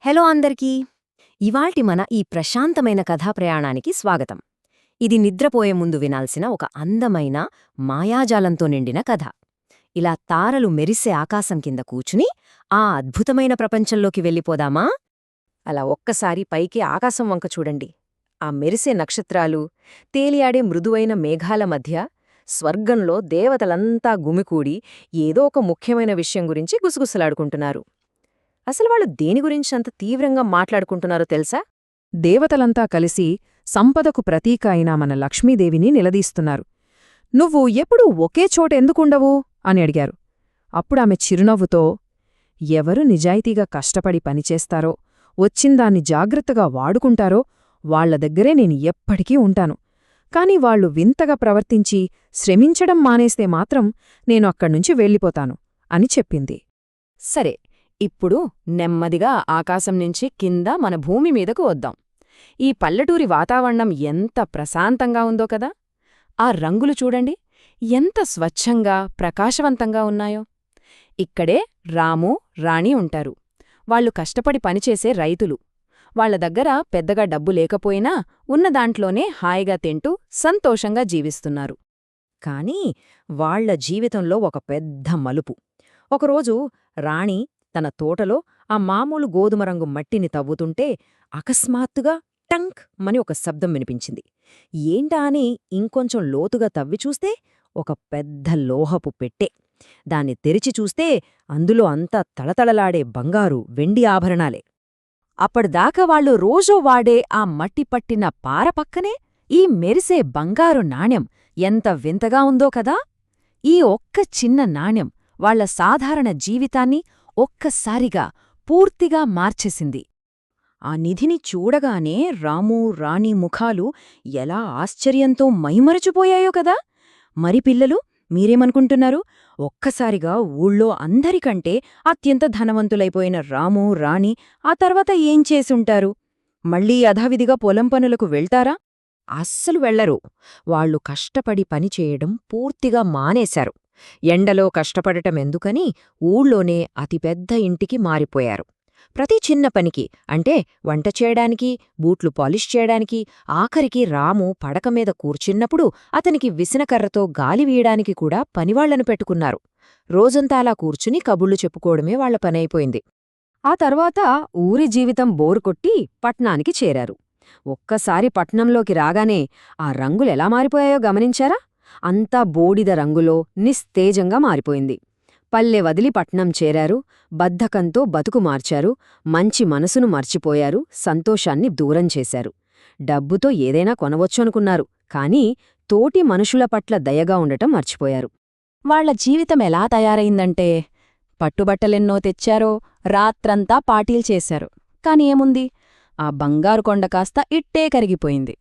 Hello అందరికీ! ఇవాల్టి మన ఈ ప్రశాంతమైన కథాప్రయాణానికి స్వాగతం. ఇది నిద్రపోయే ముందు వినాల్సిన ఒక అందమైన, మాయాజాలంతో నిండిన కథ. ఇలా తారలు మెరిసే ఆకాశం కింద కూచుని ఆ అద్భుతమైన ప్రపంచంలోకి వెళ్ళిపోదామా? అలా ఒక్కసారి పైకి ఆకాశం వంక చూడండి. ఆ మెరిసే నక్షత్రాలు, తేలియాడే మృదువైన మేఘాల మధ్య స్వర్గంలో దేవతలంతా గుమికూడి ఏదో ఒక ముఖ్యమైన విషయం గురించి గుసగుసలాడుకుంటున్నారు. అసలు వాళ్ళు దేని గురించి అంత తీవ్రంగా మాట్లాడుకుంటున్నారో తెలుసా? దేవతలంతా కలిసి సంపదకు ప్రతీక అయిన మన లక్ష్మీదేవిని నిలదీస్తున్నారు. నువ్వు ఎప్పుడూ ఒకే చోటెందుకుండవు అని అడిగారు. అప్పుడామె చిరునవ్వుతో, ఎవరు నిజాయితీగా కష్టపడి పనిచేస్తారో, వచ్చిందాన్ని జాగ్రత్తగా వాడుకుంటారో వాళ్ల దగ్గరే నేను ఎప్పటికీ ఉంటాను. కాని వాళ్లు వింతగా ప్రవర్తించి శ్రమించడం మానేస్తే మాత్రం నేను అక్కడ్నుంచి వెళ్ళిపోతాను అని చెప్పింది. సరే, ఇప్పుడు నెమ్మదిగా ఆకాశం నుంచి కింద మన భూమి మీదకు వద్దాం. ఈ పల్లెటూరి వాతావరణం ఎంత ప్రశాంతంగా ఉందో కదా! ఆ రంగులు చూడండి, ఎంత స్వచ్ఛంగా, ప్రకాశవంతంగా ఉన్నాయో. ఇక్కడే రాము, రాణి ఉంటారు. వాళ్లు కష్టపడి పనిచేసే రైతులు. వాళ్ల దగ్గర పెద్దగా డబ్బు లేకపోయినా ఉన్నదాంట్లోనే హాయిగా తింటూ సంతోషంగా జీవిస్తున్నారు. కాని వాళ్ల జీవితంలో ఒక పెద్ద మలుపు. ఒకరోజు రాణి తన తోటలో ఆ మామూలు గోధుమ రంగు మట్టిని తవ్వుతుంటే అకస్మాత్తుగా టంక్ మని ఒక శబ్దం వినిపించింది. ఏంటా అని ఇంకొంచెం లోతుగా తవ్విచూస్తే ఒక పెద్ద లోహపు పెట్టె. దాన్ని తెరిచి చూస్తే అందులో అంతా తళతళలాడే బంగారు, వెండి ఆభరణాలే. అప్పటిదాకా వాళ్లు రోజూ వాడే ఆ మట్టి పట్టిన పార పక్కనే ఈ మెరిసే బంగారు నాణ్యం ఎంత వింతగా ఉందో కదా! ఈ ఒక్క చిన్న నాణ్యం వాళ్ల సాధారణ జీవితాన్ని ఒక్కసారిగా పూర్తిగా మార్చేసింది. ఆ నిధిని చూడగానే రాము, రాణి ముఖాలు ఎలా ఆశ్చర్యంతో మైమరచిపోయాయో కదా! మరి పిల్లలు, మీరేమనుకుంటున్నారు? ఒక్కసారిగా ఊళ్ళో అందరికంటే అత్యంత ధనవంతులైపోయిన రాము, రాణి ఆ తర్వాత ఏం చేసుంటారు? మళ్లీ యథావిధిగా పొలం పనులకు వెళ్తారా? అస్సలు వెళ్లరు. వాళ్లు కష్టపడి పనిచేయడం పూర్తిగా మానేశారు. ఎండలో కష్టపడటమెందుకని ఊళ్ళోనే అతిపెద్ద ఇంటికి మారిపోయారు. ప్రతి చిన్న పనికి, అంటే వంట చేయడానికి, బూట్లు పాలిష్ చేయడానికి, ఆఖరికి రాము పడకమీద కూర్చున్నప్పుడు అతనికి విసనకర్రతో గాలి వీయడానికి కూడా పనివాళ్లను పెట్టుకున్నారు. రోజంతా అలా కూర్చుని కబుళ్లు చెప్పుకోవడమే వాళ్ల పనైపోయింది. ఆ తర్వాత ఊరి జీవితం బోరుకొట్టి పట్నానికి చేరారు. ఒక్కసారి పట్నంలోకి రాగానే ఆ రంగులెలా మారిపోయాయో గమనించారా? అంతా బూడిద రంగులో నిస్తేజంగా మారిపోయింది. పల్లె వదిలి పట్నం చేరారు. బద్ధకంతో బతుకు మార్చారు. మంచి మనసును మర్చిపోయారు. సంతోషాన్ని దూరం చేశారు. డబ్బుతో ఏదైనా కొనవచ్చనుకున్నారు. కాని తోటి మనుషుల పట్ల దయగా ఉండటం మర్చిపోయారు. వాళ్ల జీవితం ఎలా తయారైందంటే, పట్టుబట్టలెన్నో తెచ్చారో, రాత్రంతా పార్టీలు చేశారు. కాని ఏముంది? ఆ బంగారు కొండ కాస్త ఇట్టే కరిగిపోయింది.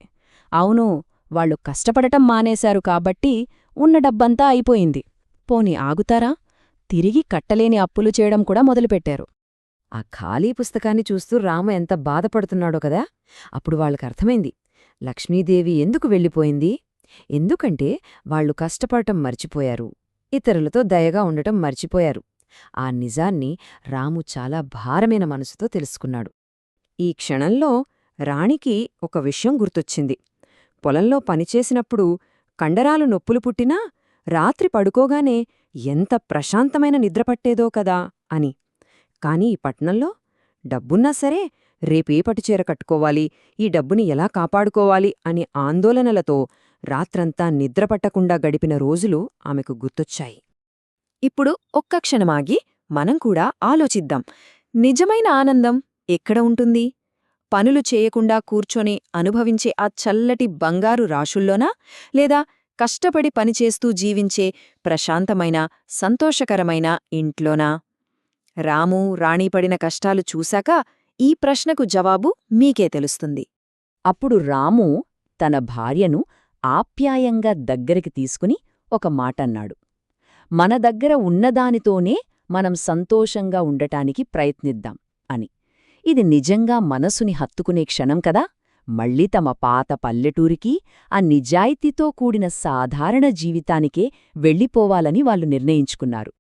అవును, వాళ్లు కష్టపడటం మానేశారు కాబట్టి ఉన్న డబ్బంతా అయిపోయింది. పోనీ ఆగుతారా? తిరిగి కట్టలేని అప్పులు చేయడం కూడా మొదలుపెట్టారు. ఆ ఖాళీ పుస్తకాన్ని చూస్తూ రామ ఎంత బాధపడుతున్నాడో కదా! అప్పుడు వాళ్లకర్థమైంది, లక్ష్మీదేవి ఎందుకు వెళ్ళిపోయింది. ఎందుకంటే వాళ్లు కష్టపడటం మర్చిపోయారు. ఇతరులతో దయగా ఉండటం మర్చిపోయారు. ఆ నిజాన్ని రాము చాలా భారమైన మనసుతో తెలుసుకున్నాడు. ఈ క్షణంలో రాణికి ఒక విషయం గుర్తొచ్చింది. పొలంలో పనిచేసినప్పుడు కండరాలు నొప్పులు పుట్టినా రాత్రి పడుకోగానే ఎంత ప్రశాంతమైన నిద్రపట్టేదో కదా అని. కాని ఈ పట్నంలో డబ్బున్నా సరే, రేపే పట్టుచీర కట్టుకోవాలి, ఈ డబ్బుని ఎలా కాపాడుకోవాలి అని ఆందోళనలతో రాత్రంతా నిద్రపట్టకుండా గడిపిన రోజులు ఆమెకు గుర్తొచ్చాయి. ఇప్పుడు ఒక్క క్షణమాగి మనం కూడా ఆలోచిద్దాం. నిజమైన ఆనందం ఎక్కడ ఉంటుంది? పనులు చేయకుండా కూర్చొని అనుభవించే ఆ చల్లటి బంగారు రాశుల్లోనా, లేదా కష్టపడి పనిచేస్తూ జీవించే ప్రశాంతమైన, సంతోషకరమైన ఇంట్లోనా? రాము, రాణి పడిన కష్టాలు చూశాక ఈ ప్రశ్నకు జవాబు మీకే తెలుస్తుంది. అప్పుడు రాము తన భార్యను ఆప్యాయంగా దగ్గరికి తీసుకుని ఒక మాటన్నాడు. మన దగ్గర ఉన్నదానితోనే మనం సంతోషంగా ఉండటానికి ప్రయత్నిద్దాం అని. ఇది నిజంగా మనసుని హత్తుకునే క్షణం కదా! మళ్లీ తమ పాత పల్లెటూరికి, ఆ నిజాయితీతో కూడిన సాధారణ జీవితానికే వెళ్ళిపోవాలని వాళ్లు నిర్ణయించుకున్నారు.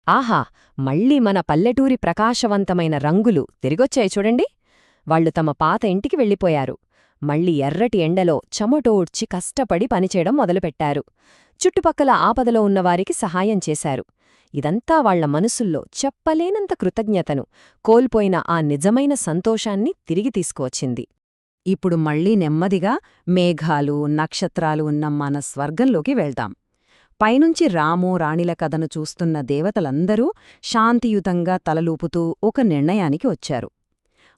ఆహా! మళ్ళీ మన పల్లెటూరి ప్రకాశవంతమైన రంగులు తిరిగొచ్చాయి చూడండి. వాళ్ళు తమ పాత ఇంటికి వెళ్ళిపోయారు. మళ్ళీ ఎర్రటి ఎండలో చెమటోడ్చి కష్టపడి పనిచేయడం మొదలుపెట్టారు. చుట్టుపక్కల ఆపదలో ఉన్నవారికి సహాయం చేశారు. ఇదంతా వాళ్ల మనసుల్లో చెప్పలేనంత కృతజ్ఞతను, కోల్పోయిన ఆ నిజమైన సంతోషాన్ని తిరిగి తీసుకువచ్చింది. ఇప్పుడు మళ్ళీ నెమ్మదిగా మేఘాలు, నక్షత్రాలు ఉన్న మన స్వర్గంలోకి వెళ్దాం. పైనుంచి రాము, రాణిల కథను చూస్తున్న దేవతలందరూ శాంతియుతంగా తలలూపుతూ ఒక నిర్ణయానికి వచ్చారు.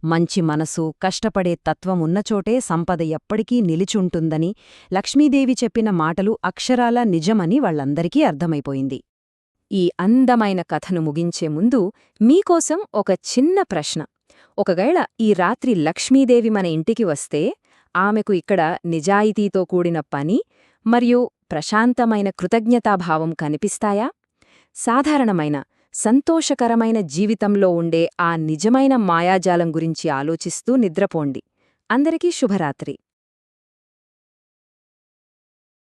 మంచి మనసు, కష్టపడే తత్వం ఉన్నచోటే సంపద ఎప్పటికీ నిలిచుంటుందని లక్ష్మీదేవి చెప్పిన మాటలు అక్షరాలా నిజమని వాళ్లందరికీ అర్థమైపోయింది. ఈ అందమైన కథను ముగించే ముందు మీకోసం ఒక చిన్న ప్రశ్న. ఒకవేళ ఈ రాత్రి లక్ష్మీదేవి మన ఇంటికి వస్తే ఆమెకు ఇక్కడ నిజాయితీతో కూడిన పని మరియు ప్రశాంతమైన కృతజ్ఞతాభావం కనిపిస్తాయా? సాధారణమైన, సంతోషకరమైన జీవితంలో ఉండే ఆ నిజమైన మాయాజాలం గురించి ఆలోచిస్తూ నిద్రపోండి. అందరికీ శుభరాత్రి.